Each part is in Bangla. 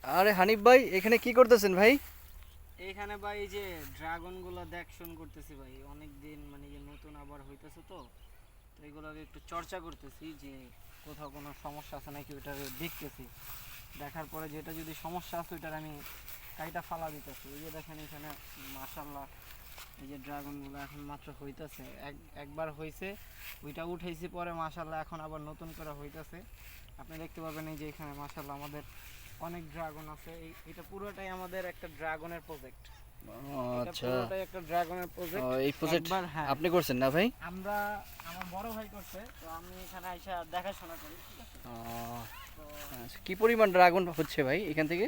আরে হানিফ ভাই, এখানে কি করতেছেন ভাই? এইখানে ভাই এই যে ড্রাগন গুলো দেখশন করতেছি ভাই, অনেক দিন মানে যে নতুন আবার হইতেছে তো তো এগুলোকে একটু চর্চা করতেছি যে কোথাও কোনো সমস্যা আছে নাকি ওটা দেখতেছি। দেখার পরে যেটা যদি সমস্যা আছে ওইটার আমি কাইটা ফালা দিতেছি। এই যে দেখেন এখানে মাশাল্লাহ এই যে ড্রাগনগুলো এখন মাত্র হইতেছে, একবার হয়েছে ওইটা উঠাইছি, পরে মাশাল্লাহ এখন আবার নতুন করে হইতেছে। আপনি দেখতে পাবেন এই যে এখানে মাশাল্লাহ আমাদের অনেক ড্রাগন আছে। এটা পুরোটাই আমাদের একটা ড্রাগনের প্রজেক্ট। এটা আচ্ছা। পুরোটাই একটা ড্রাগনের প্রজেক্ট। এই প্রজেক্ট একবার হ্যাঁ আপনি করছেন না ভাই? আমরা, আমার বড় ভাই করছে, তো আমি এখানে আইসা দেখাশোনা করি, ঠিক আছে। আহ, তো আচ্ছা, কি পরিমাণ ড্রাগন হচ্ছে ভাই এখান থেকে?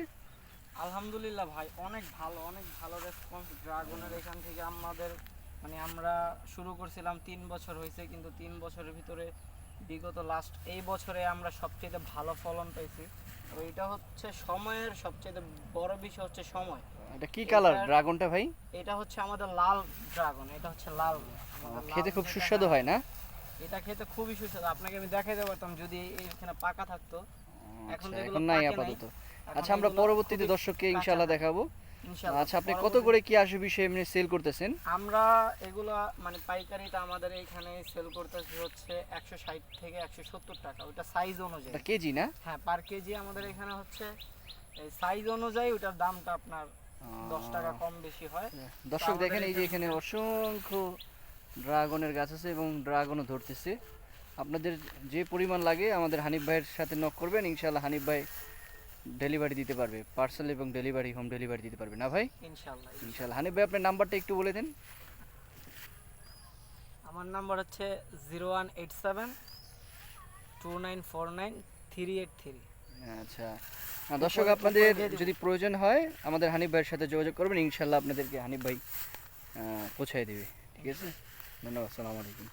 আলহামদুলিল্লাহ ভাই, অনেক ভালো, অনেক ভালো রেসপন্স ড্রাগনের এখান থেকে আমাদের। মানে আমরা শুরু করছিলাম 3 বছর হয়েছে, কিন্তু 3 বছরের ভিতরে বিগত লাস্ট এই বছরে আমরা সবচেয়ে ভালো ফলন পাইছি। তো এটা হচ্ছে সময়ের সবচেয়ে বড় বিষয় হচ্ছে সময়। এটা কি কালার এটার- ড্রাগনটা ভাই? এটা হচ্ছে আমাদের লাল ড্রাগন, এটা হচ্ছে লাল। আমাদের খেতে লাল খুব যেটা, সুস্বাদু হ্যাঁ, হয় না? এটা খেতে খুবই সুস্বাদু। আপনাকে আমি দেখাইতে পারতাম যদি এখানে পাকা থাকতো। এখন আচ্ছা, যেগুলো এখন নাই পাকে নাই, আপাতত। এখন আচ্ছা, আমরা এগুলো পরবর্তীতে খুবই দর্শককে কাঁচা ইনশাআল্লাহ থাকে। দেখাবো। ইনশাআল্লাহ আচ্ছা, আপনি কত পরবর্তী করে কি আসে বিষয়ে এমনি সেল করতেছেন? আমরা এগুলো মানে পাইকারিতে আমাদের এইখানে সেল করতেছি হচ্ছে 160 থেকে 170 টাকা, ওটা সাইজ অনুযায়ী। এটা কেজি না? হ্যাঁ, পার কেজি আমাদের এখানে হচ্ছে এই সাইজ অনুযায়ী ওটার দামটা আপনার 10 টাকা কম বেশি হয়। দর্শক আমাদের দেখেন, এই যে এখানে এখানে অসংখ্য ড্রাগনের গাছ আছে এবং ড্রাগনও ধরতেছে। আপনাদের যে পরিমাণ লাগে আমাদের হানিফ ভাইয়ের সাথে নক করবেন, ইনশাআল্লাহ হানিফ ভাই ডেলিভারি দিতে পারবে, পার্সেল এবং ডেলিভারি, হোম ডেলিভারি দিতে পারবে না ভাই? ইনশাআল্লাহ। ইনশাআল্লাহ। হানিফ ভাই, আপনার নাম্বারটা একটু বলে দেন। আমার নাম্বার হচ্ছে 018729493883। আচ্ছা, দর্শক আপনাদের যদি প্রয়োজন হয় আমাদের হানিফ ভাইয়ের সাথে যোগাযোগ করবেন, ইনশাআল্লাহ আপনাদেরকে হানিফ ভাই পৌঁছায় দেবে। ঠিক আছে, ধন্যবাদ, আসসালামু আলাইকুম।